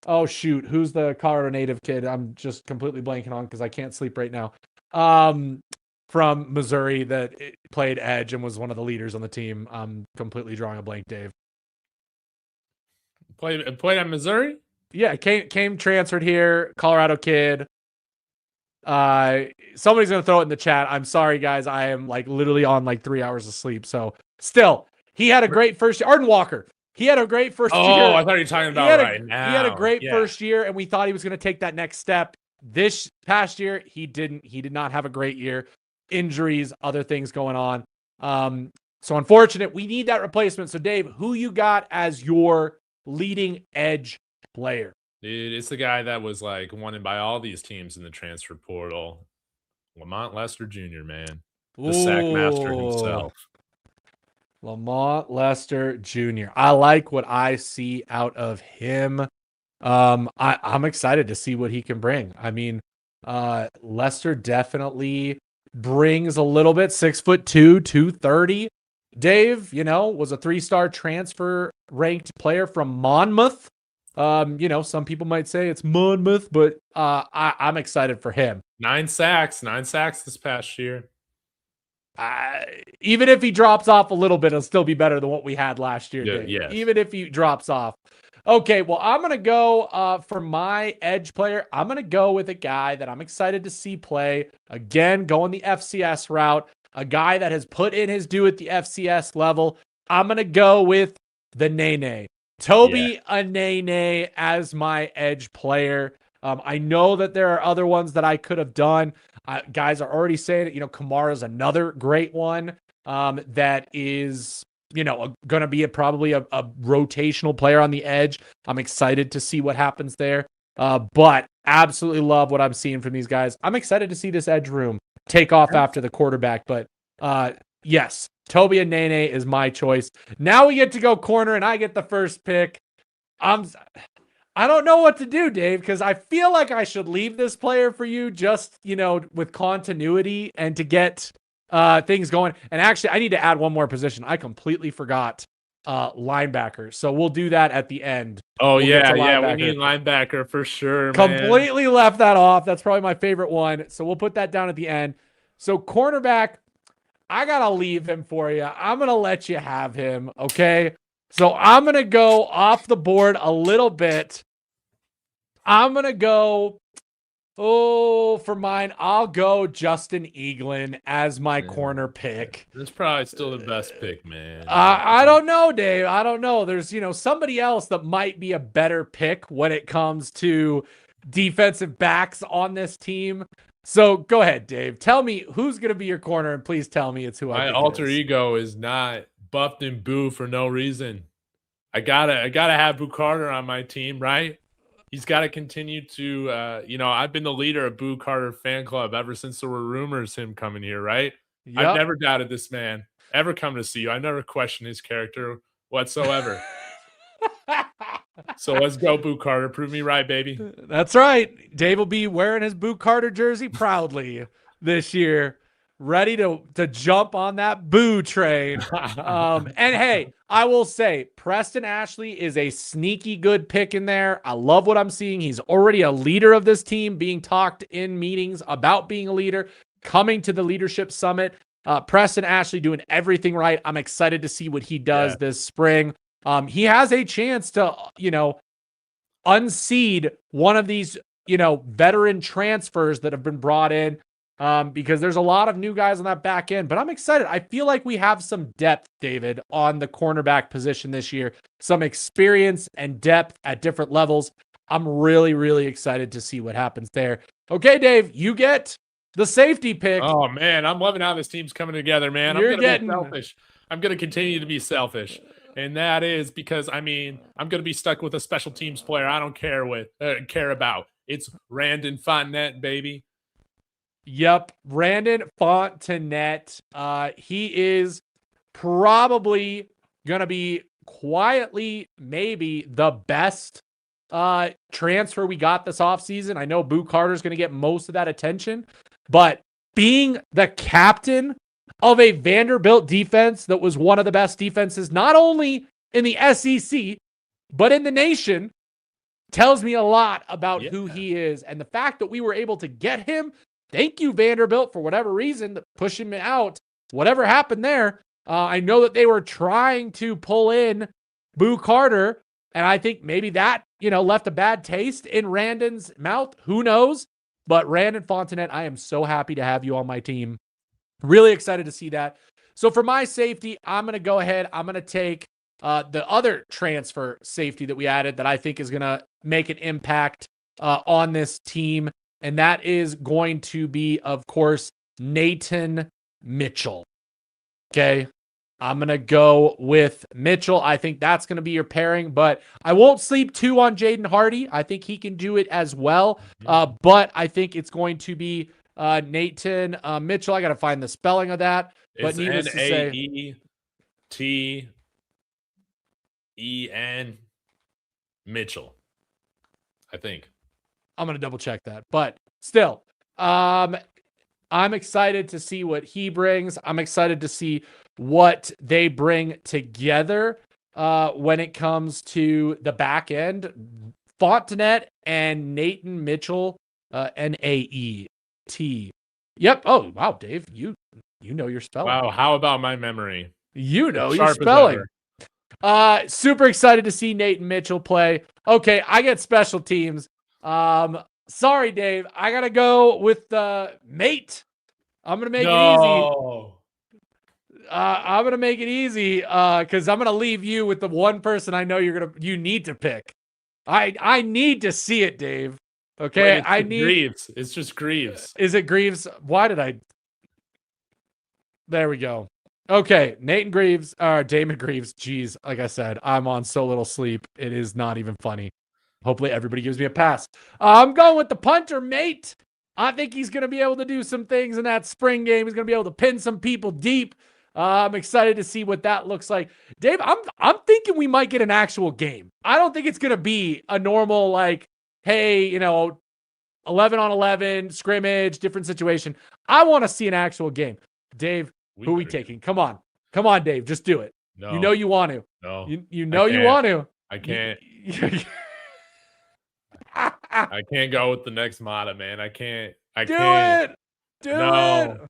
who's the Colorado native kid? I'm just completely blanking on because I can't sleep right now. From Missouri that played edge and was one of the leaders on the team. I'm completely drawing a blank, Dave. Played at Missouri? Yeah, came transferred here, Colorado kid. Somebody's gonna throw it in the chat. I'm sorry, guys. I am literally on 3 hours of sleep. So still, he had a great first year. Arden Walker. He had a great first year. Oh, I thought you were talking about right now. He had a great first year, and we thought he was going to take that next step. This past year, he didn't. He did not have a great year. Injuries, other things going on. So unfortunate, we need that replacement. So Dave, who you got as your leading edge player? Dude, it's the guy that was like wanted by all these teams in the transfer portal. Lamont Lester Jr., man. The sack master Ooh, himself. Lamont Lester Jr. I like what I see out of him. I'm excited to see what he can bring. I mean, Lester definitely brings a little bit, 6'2", 230. Dave, was a 3-star transfer ranked player from Monmouth. Some people might say it's Monmouth, but I'm excited for him. 9 sacks this past year. Even if he drops off a little bit, it'll still be better than what we had last year, Dave. Yes. Even if he drops off. Okay, well, I'm going to go for my edge player. I'm going to go with a guy that I'm excited to see play. Again, going the FCS route. A guy that has put in his due at the FCS level. I'm going to go with the Nene. Toby Anene as my edge player. I know that there are other ones that I could have done. Guys are already saying it. Kamara's another great one that is, going to be probably a rotational player on the edge. I'm excited to see what happens there. But absolutely love what I'm seeing from these guys. I'm excited to see this edge room take off after the quarterback. But yes, Toby Anene is my choice. Now we get to go corner, and I get the first pick. I don't know what to do, Dave, because I feel like I should leave this player for you just, with continuity and to get things going. And actually, I need to add one more position. I completely forgot linebacker. So we'll do that at the end. Oh, we'll yeah, we need linebacker for sure, Completely left that off. That's probably my favorite one. So we'll put that down at the end. So cornerback, I got to leave him for you. I'm going to let you have him, okay? So I'm going to go off the board a little bit. I'm going to go, for mine, I'll go Justin Eaglin as my corner pick. That's probably still the best pick, man. I don't know, Dave. I don't know. There's, somebody else that might be a better pick when it comes to defensive backs on this team. So go ahead, Dave. Tell me who's going to be your corner, and please tell me it's who I think My alter ego is not buffed and boo for no reason. I gotta have Boo Carter on my team, right? He's got to continue to, I've been the leader of Boo Carter fan club ever since there were rumors him coming here, right? Yep. I've never doubted this man ever come to see you. I never questioned his character whatsoever. So let's go, Boo Carter. Prove me right, baby. That's right. Dave will be wearing his Boo Carter jersey proudly this year, ready to jump on that Boo train. And hey, I will say Preston Ashley is a sneaky good pick in there. I love what I'm seeing. He's already a leader of this team, being talked in meetings about being a leader, coming to the leadership summit. Preston Ashley doing everything right. I'm excited to see what he does this spring. He has a chance to, unseed one of these, veteran transfers that have been brought in. Because there's a lot of new guys on that back end, but I'm excited. I feel like we have some depth, David, on the cornerback position this year, some experience and depth at different levels. I'm really, really excited to see what happens there. Okay, Dave, you get the safety pick. Oh man, I'm loving how this team's coming together, man. I'm gonna be selfish. I'm gonna continue to be selfish. And that is because, I'm going to be stuck with a special teams player I don't care about. It's Randon Fontenette, baby. Yep, Randon Fontenette. He is probably going to be quietly maybe the best transfer we got this offseason. I know Boo Carter's going to get most of that attention, but being the captain of a Vanderbilt defense that was one of the best defenses, not only in the SEC, but in the nation, tells me a lot about who he is. And the fact that we were able to get him, thank you, Vanderbilt, for whatever reason, push him out. Whatever happened there, I know that they were trying to pull in Boo Carter, and I think maybe that, left a bad taste in Randon's mouth. Who knows? But Randon Fontenette, I am so happy to have you on my team. Really excited to see that. So for my safety, I'm going to go ahead. I'm going to take the other transfer safety that we added that I think is going to make an impact on this team. And that is going to be, of course, Nathan Mitchell. Okay. I'm going to go with Mitchell. I think that's going to be your pairing, but I won't sleep too on Jaden Hardy. I think he can do it as well. But I think it's going to be Nathan Mitchell. I got to find the spelling of that. But It's needless to say, Naeten Mitchell, I think. I'm going to double check that. But still, I'm excited to see what he brings. I'm excited to see what they bring together when it comes to the back end. Fontenette and Nathan Mitchell, Naet. Yep. Oh, wow, Dave, you know your spelling. Wow, how about my memory? You know It's your sharp as spelling. ever. Super excited to see Nathan Mitchell play. Okay, I get special teams. Sorry, Dave. I gotta go with mate. I'm gonna make it easy. I'm gonna make it easy because I'm gonna leave you with the one person I know you need to pick. I need to see it, Dave. Okay, Wait, I need Greaves. It's just Greaves. Is it Greaves? Why did I? There we go. Okay, Nathan Greaves or Damon Greaves. Jeez, like I said, I'm on so little sleep. It is not even funny. Hopefully, everybody gives me a pass. I'm going with the punter, mate. I think he's going to be able to do some things in that spring game. He's going to be able to pin some people deep. I'm excited to see what that looks like. Dave, I'm thinking we might get an actual game. I don't think it's going to be a normal, like, hey, 11 on 11, scrimmage, different situation. I want to see an actual game. Dave, who are we taking? Come on. Come on, Dave. Just do it. No. You know you want to. No. You know you want to. I can't. I can't go with the next Mata, man. I can't. Do it.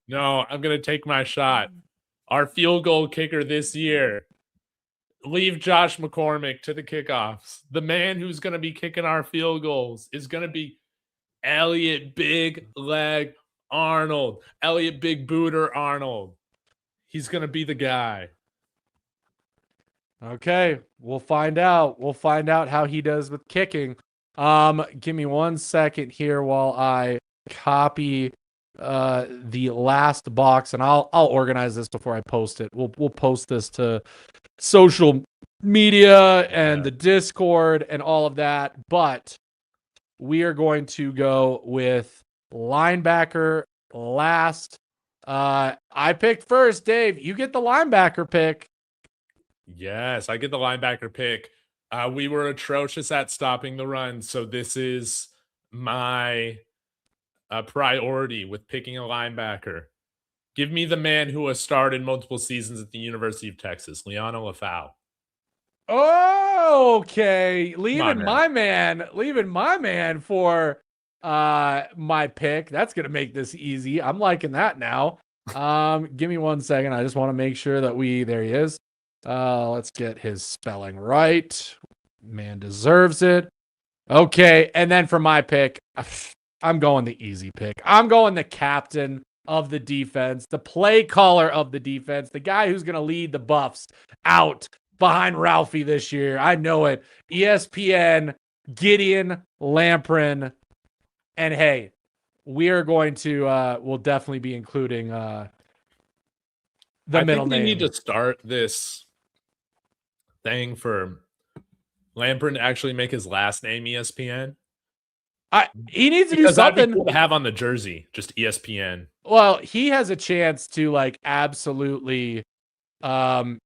No, I'm going to take my shot. Our field goal kicker this year. Leave Josh McCormick to the kickoffs. The man who's going to be kicking our field goals is going to be Elliot Big Leg Arnold. Elliot Big Booter Arnold. He's going to be the guy. Okay, we'll find out. We'll find out how he does with kicking. Give me 1 second here while I copy the last box, and I'll organize this before I post it. We'll post this to social media and the Discord and all of that, but we are going to go with linebacker last. I picked first, Dave. You get the linebacker pick. Yes, I get the linebacker pick. We were atrocious at stopping the run, so this is my priority with picking a linebacker. Give me the man who has started multiple seasons at the University of Texas, Liana Lafau. Okay, leaving my man for my pick. That's gonna make this easy. I'm liking that now. Give me 1 second. I just want to make sure that there he is. Let's get his spelling right. Man deserves it. Okay, and then for my pick, I'm going the easy pick. I'm going the captain of the defense, the play caller of the defense, the guy who's going to lead the Buffs out behind Ralphie this year. I know it. ESPN, Gideon Lamprin. And hey, we are going to, we'll definitely be including the middle name. We need to start this thing for Lamprin to actually make his last name ESPN. He needs to do something. That'd be cool to have on the jersey, just ESPN. Well, he has a chance to absolutely, I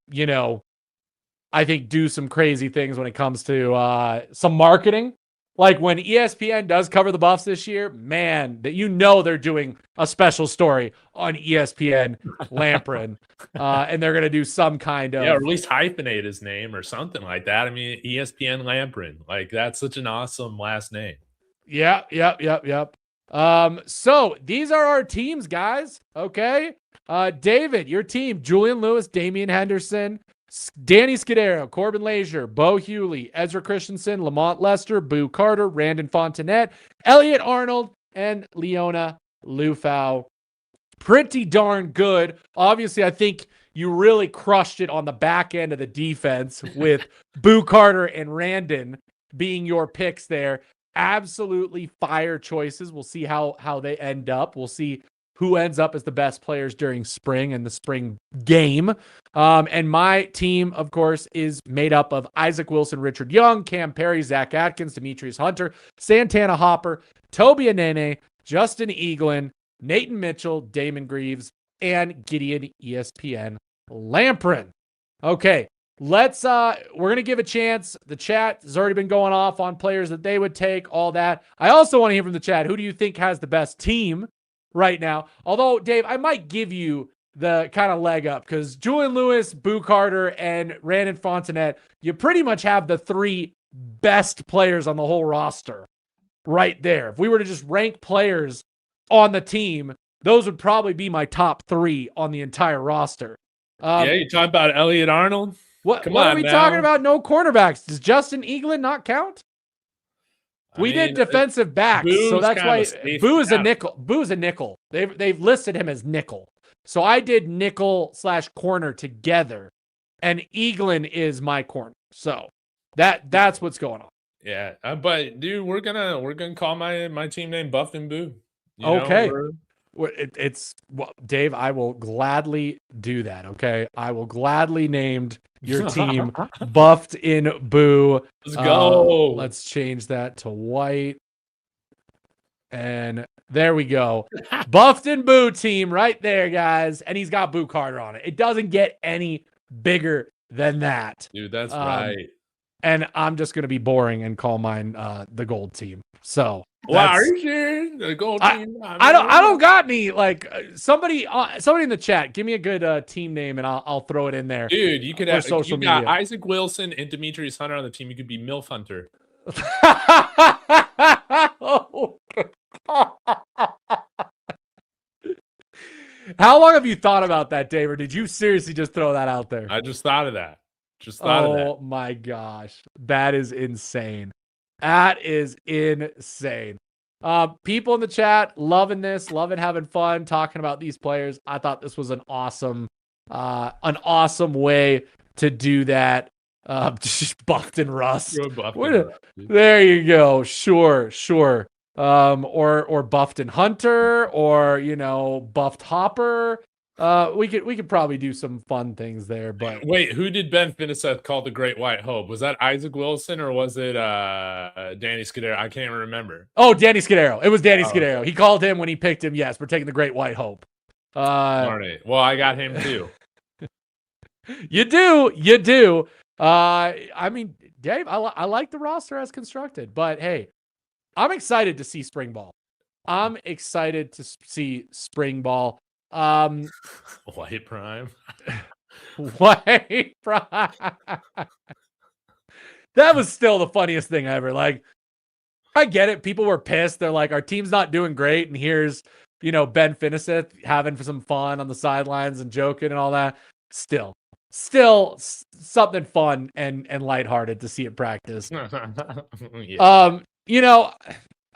think do some crazy things when it comes to some marketing. Like when ESPN does cover the Buffs this year, man, that they're doing a special story on ESPN Lamprin, and they're gonna do some kind of or at least hyphenate his name or something like that. I mean, ESPN Lamprin, that's such an awesome last name. Yep. So these are our teams, guys. Okay, David, your team: Julian Lewis, Damian Henderson, Danny Scudero, Corbin Lazier, Bo Hewley, Ezra Christensen, Lamont Lester, Boo Carter, Randon Fontenette, Elliot Arnold, and Leona Lufau. Pretty darn good. Obviously, I think you really crushed it on the back end of the defense with Boo Carter and Randon being your picks there. Absolutely fire choices. We'll see how they end up. We'll see who ends up as the best players during spring and the spring game. And my team, of course, is made up of Isaac Wilson, Richard Young, Cam Perry, Zach Atkins, Demetrius Hunter, Santana Hopper, Toby Anene, Justin Eaglin, Nathan Mitchell, Damon Greaves, and Gideon ESPN Lamprin. Okay, we're going to give a chance. The chat has already been going off on players that they would take, all that. I also want to hear from the chat, who do you think has the best team right now? Although, Dave, I might give you the kind of leg up because Julian Lewis, Boo Carter, and Randon Fontenette, you pretty much have the 3 best players on the whole roster right there. If we were to just rank players on the team, those would probably be my top 3 on the entire roster. Yeah, you talking about Elliot Arnold? What are we talking about? No cornerbacks. Does Justin Eaglin not count? We did defensive backs, so that's why Boo is a nickel. Boo is a nickel. They've listed him as nickel. So I did nickel / corner together, and Eaglin is my corner. So that's what's going on. Yeah, but dude, we're gonna call my team name Buff and Boo. Okay. Dave, I will gladly do that. Okay, I will gladly name your team Buffed in Boo. Let's go. Let's change that to white, and there we go. Buffed in Boo team right there, guys. And he's got Boo Carter on it. It doesn't get any bigger than that, dude. That's right. And I'm just gonna be boring and call mine the gold team. So. Wow, are you sure? The gold team? I don't got any. Like somebody in the chat, give me a good team name and I'll throw it in there. Dude, you could have social media. Media. Isaac Wilson and Demetrius Hunter on the team. You could be MILF Hunter. How long have you thought about that, Dave? Or did you seriously just throw that out there? I just thought of that. Oh my gosh, that is insane. That is insane. People in the chat loving this, loving having fun, talking about these players. I thought this was an awesome way to do that. Just Buffed and Russ. There you go. Sure. Or Buffed and Hunter, or Buffed Hopper. We could probably do some fun things there, but wait, who did Ben Finiseth call the Great White Hope? Was that Isaac Wilson or was it Danny Scudero? I can't remember. Oh, Danny Scudero. It was Danny Scudero. He called him when he picked him. Yes, we're taking the Great White Hope. Well, I got him too. You do. I mean, Dave, I like the roster as constructed, but hey, I'm excited to see spring ball. White Prime. White Prime. That was still the funniest thing ever. Like, I get it. People were pissed. They're like, our team's not doing great. And here's, Ben Finiseth having some fun on the sidelines and joking and all that. Still something fun and lighthearted to see at practice. Yeah.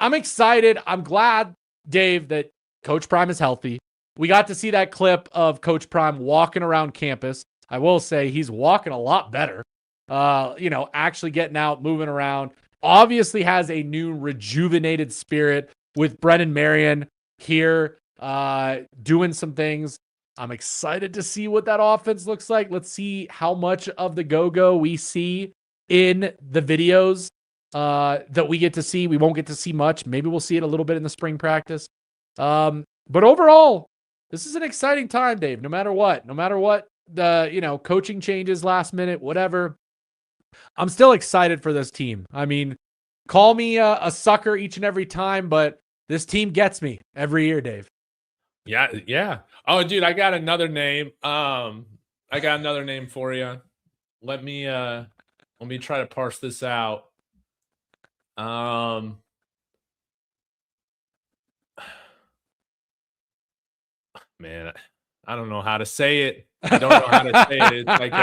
I'm excited. I'm glad, Dave, that Coach Prime is healthy. We got to see that clip of Coach Prime walking around campus. I will say he's walking a lot better. Actually getting out, moving around. Obviously has a new rejuvenated spirit with Brennan Marion here doing some things. I'm excited to see what that offense looks like. Let's see how much of the go-go we see in the videos that we get to see. We won't get to see much. Maybe we'll see it a little bit in the spring practice. But overall, this is an exciting time, Dave. No matter what the, coaching changes last minute, whatever, I'm still excited for this team. I mean, call me a sucker each and every time, but this team gets me every year, Dave. Yeah. Oh, dude, I got another name. For you. Let me try to parse this out. Man, I don't know how to say it. I don't know how to say it. It's like,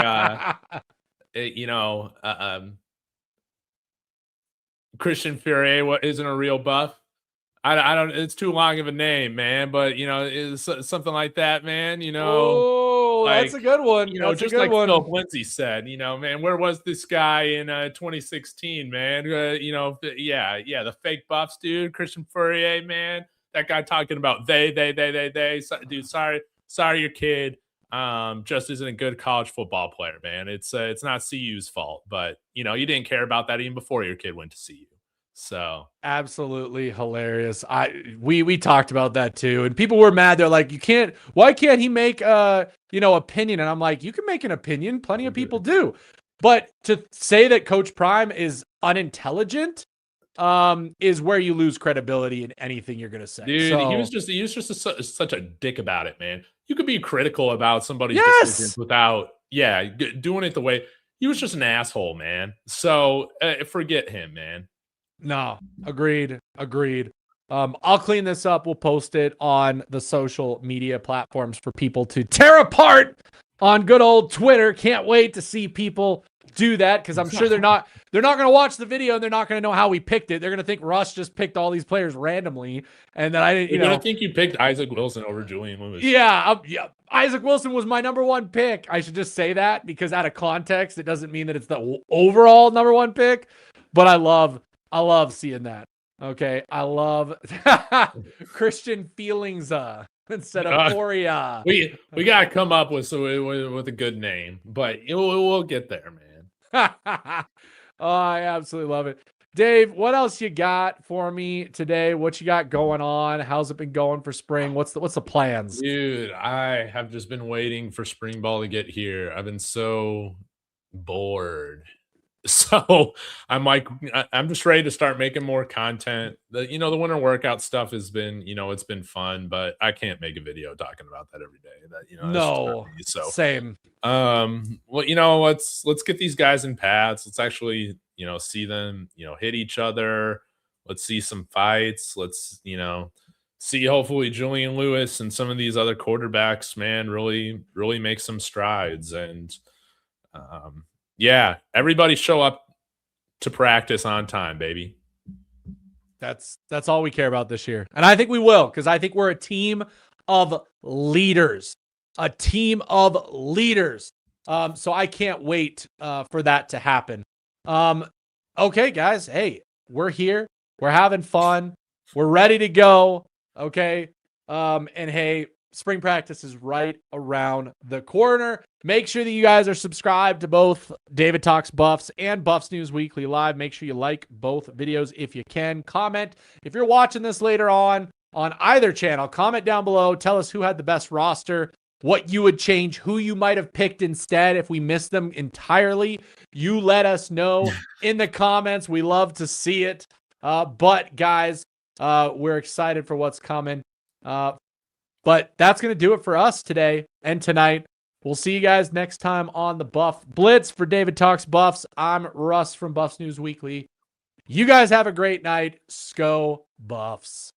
Christian Furier isn't a real buff. I don't. It's too long of a name, man. But it's something like that, man. Oh, that's a good one. That's just a good like one. Phil Lindsay said, man, where was this guy in 2016, man? The fake buffs, dude. Christian Furier, man. that guy talking about they. Dude, sorry, your kid just isn't a good college football player, man. It's not CU's fault, but you didn't care about that even before your kid went to CU. So absolutely hilarious. We talked about that too, and people were mad. They're like, why can't he make opinion? And I'm like, you can make an opinion. Plenty of people do. But to say that Coach Prime is unintelligent is where you lose credibility in anything you're going to say. Dude, so, he was just such a dick about it, man. You could be critical about somebody's decisions without, doing it the way he was just an asshole, man. So forget him, man. No, agreed. I'll clean this up. We'll post it on the social media platforms for people to tear apart on good old Twitter. Can't wait to see people do that because I'm sure they're not going to watch the video and they're not going to know how we picked it. They're going to think Russ just picked all these players randomly and that I didn't. They're going to think you picked Isaac Wilson over Julian Lewis. Yeah. Isaac Wilson was my number one pick. I should just say that because out of context, it doesn't mean that it's the overall number one pick. But I love seeing that. Okay, I love Christian feelings instead of Foria. We gotta come up with a good name, but we'll get there, man. Oh, I absolutely love it. Dave, what else you got for me today? What you got going on? How's it been going for spring? What's the plans? Dude, I have just been waiting for spring ball to get here. I've been so bored. So I'm just ready to start making more content. The winter workout stuff has been, it's been fun, but I can't make a video talking about that every day. That no, so same. Well, let's get these guys in pads. Let's actually, see them, hit each other. Let's see some fights. Let's, see hopefully Julian Lewis and some of these other quarterbacks, man, really, really make some strides. And everybody show up to practice on time, baby. That's all we care about this year. And I think we will, because I think we're a team of leaders. So I can't wait for that to happen. Okay, guys. Hey, we're here. We're having fun. We're ready to go. Okay. And hey, spring practice is right around the corner. Make sure that you guys are subscribed to both David Talks Buffs and Buffs News Weekly Live. Make sure you like both videos if you can. Comment. If you're watching this later on either channel, comment down below. Tell us who had the best roster, what you would change, who you might have picked instead if we missed them entirely. You let us know in the comments. We love to see it. But guys, we're excited for what's coming. But that's going to do it for us today and tonight. We'll see you guys next time on the Buff Blitz. For David Talks Buffs, I'm Russ from Buffs News Weekly. You guys have a great night. Go Buffs.